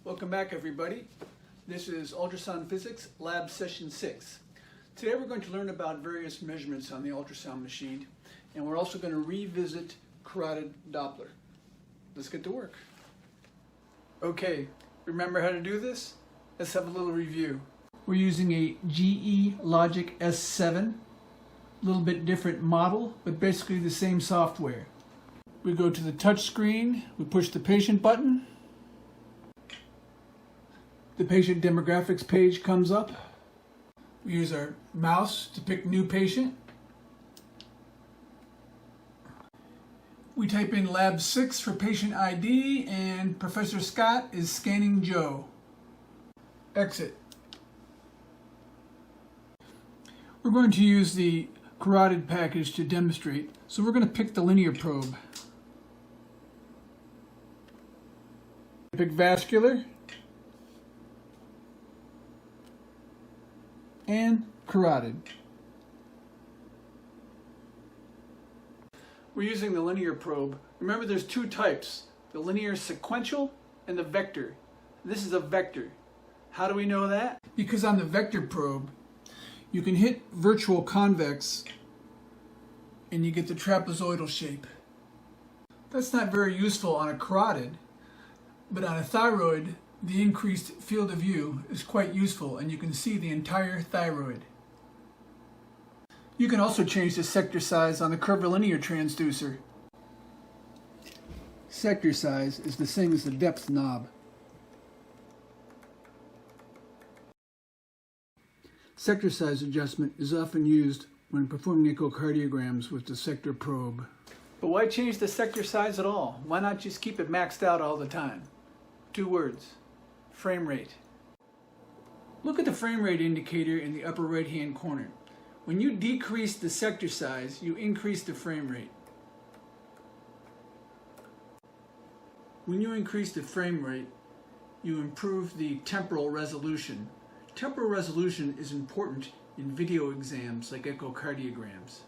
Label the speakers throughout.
Speaker 1: Welcome back, everybody. This is Ultrasound Physics Lab Session 6. Today we're going to learn about various measurements on the ultrasound machine, and we're also going to revisit carotid Doppler. Let's get to work. Okay, remember how to do this? Let's have a little review. We're using a GE Logic S7, a little bit different model, but basically the same software. We go to the touch screen, we push the patient button. The patient demographics page comes up. We use our mouse to pick new patient. We type in Lab 6 for patient ID, and Professor Scott is scanning Joe. Exit. We're going to use the carotid package to demonstrate, so we're going to pick the linear probe. Pick vascular and carotid. We're using the linear probe. Remember, there's two types, the linear sequential and the vector. This is a vector. How do we know that? Because on the vector probe, you can hit virtual convex and you get the trapezoidal shape. That's not very useful on a carotid, but on a thyroid, the increased field of view is quite useful, and you can see the entire thyroid. You can also change the sector size on the curvilinear transducer. Sector size is the same as the depth knob. Sector size adjustment is often used when performing echocardiograms with the sector probe. But why change the sector size at all? Why not just keep it maxed out all the time? 2 words. Frame rate. Look at the frame rate indicator in the upper right hand corner. When you decrease the sector size, you increase the frame rate. When you increase the frame rate, you improve the temporal resolution. Temporal resolution is important in video exams like echocardiograms.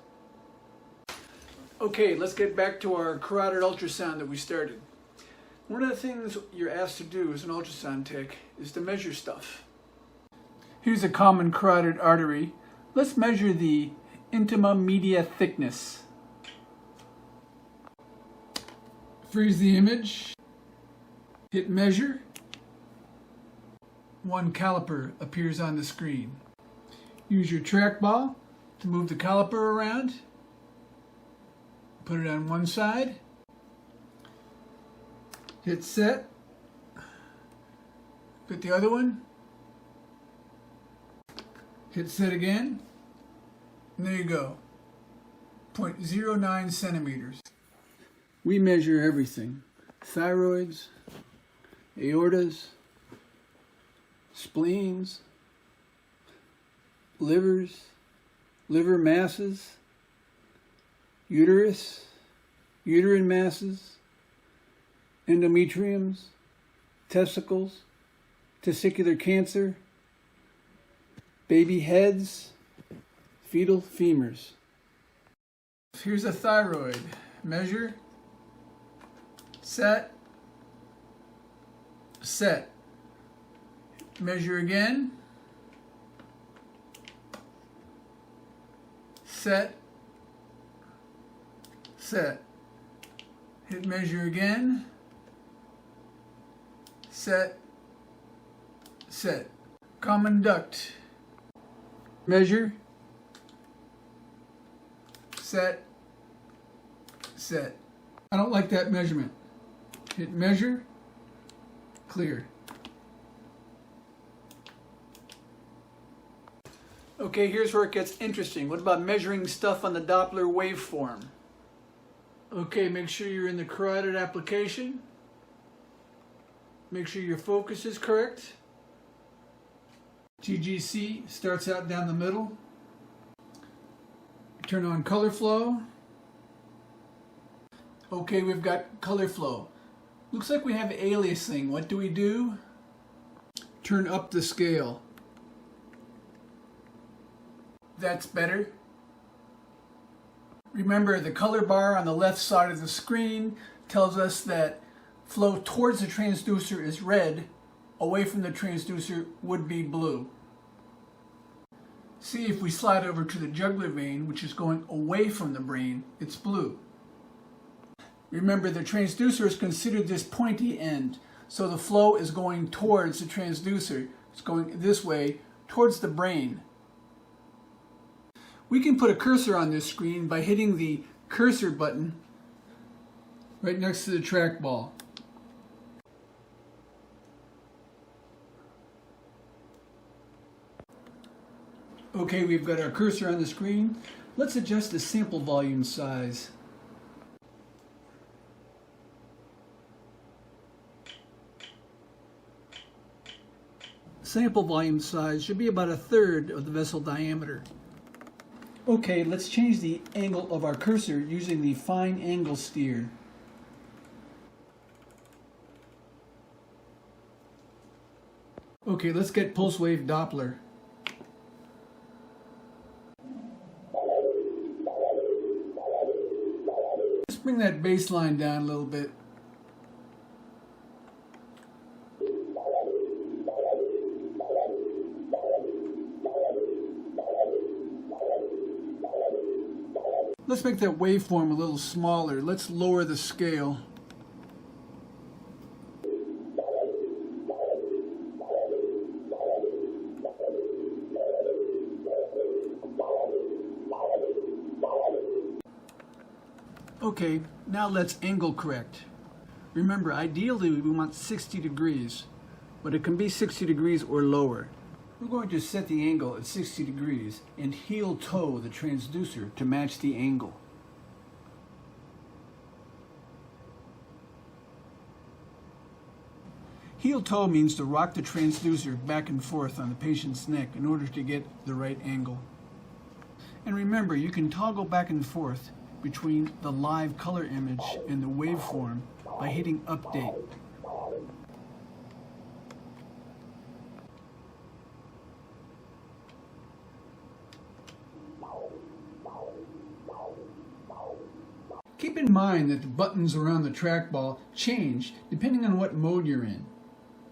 Speaker 1: Okay, let's get back to our carotid ultrasound that we started. One of the things you're asked to do as an ultrasound tech is to measure stuff. Here's a common carotid artery. Let's measure the intima media thickness. Freeze the image. Hit measure. 1 caliper appears on the screen. Use your trackball to move the caliper around. Put it on one side. Hit set. Put the other one. Hit set again. And there you go. 0.09 centimeters. We measure everything. Thyroids, aortas, spleens, livers, liver masses, uterus, uterine masses, endometriums, testicles, testicular cancer, baby heads, fetal femurs. Here's a thyroid. Measure, set, set. Measure again, set, set. Hit measure again, set, set. Common duct. Measure, set, set. I don't like that measurement. Hit measure, clear. Okay, here's where it gets interesting. What about measuring stuff on the Doppler waveform? Okay, make sure you're in the carotid application. Make sure your focus is correct. TGC starts out down the middle. Turn on color flow. Okay, we've got color flow. Looks like we have aliasing. What do we do? Turn up the scale. That's better. Remember, the color bar on the left side of the screen tells us that flow towards the transducer is red away from the transducer would be blue. See, if we slide over to the jugular vein, which is going away from the brain, it's blue. Remember, the transducer is considered this pointy end, so the flow is going towards the transducer. It's going this way towards the brain. We can put a cursor on this screen by hitting the cursor button right next to the trackball. Okay, we've got our cursor on the screen. Let's adjust the sample volume size. Sample volume size should be about 1/3 of the vessel diameter. Okay, let's change the angle of our cursor using the fine angle steer. Okay, let's get pulse wave Doppler. Let's bring that baseline down a little bit. Let's make that waveform a little smaller. Let's lower the scale. Okay, now let's angle correct. Remember, ideally we want 60 degrees, but it can be 60 degrees or lower. We're going to set the angle at 60 degrees and heel toe the transducer to match the angle. Heel toe means to rock the transducer back and forth on the patient's neck in order to get the right angle. And remember, you can toggle back and forth between the live color image and the waveform by hitting update. Keep in mind that the buttons around the trackball change depending on what mode you're in.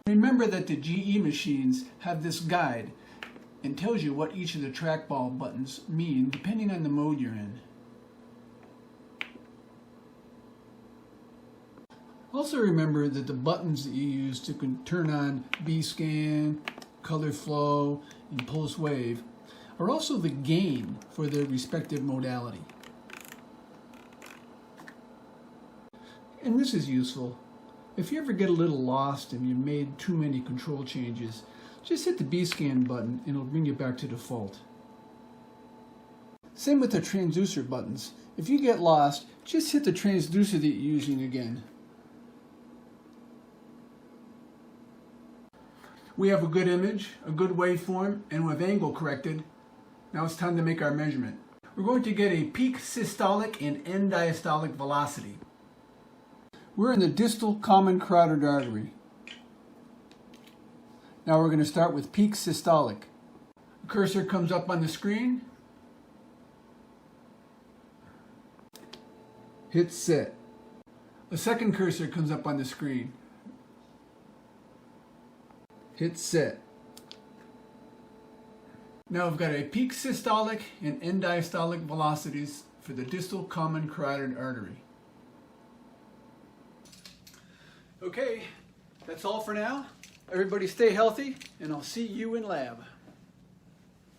Speaker 1: Remember that the GE machines have this guide and tells you what each of the trackball buttons mean depending on the mode you're in. Also remember that the buttons that you use to turn on B-scan, color flow, and pulse wave are also the gain for their respective modality. And this is useful. If you ever get a little lost and you've made too many control changes, just hit the B-scan button and it'll bring you back to default. Same with the transducer buttons. If you get lost, just hit the transducer that you're using again. We have a good image, a good waveform, and with angle corrected. Now it's time to make our measurement. We're going to get a peak systolic and end diastolic velocity. We're in the distal common carotid artery. Now we're going to start with peak systolic. The cursor comes up on the screen. Hit set. A second cursor comes up on the screen. Hit set. Now we've got a peak systolic and end diastolic velocities for the distal common carotid artery. Okay, that's all for now. Everybody stay healthy, and I'll see you in lab.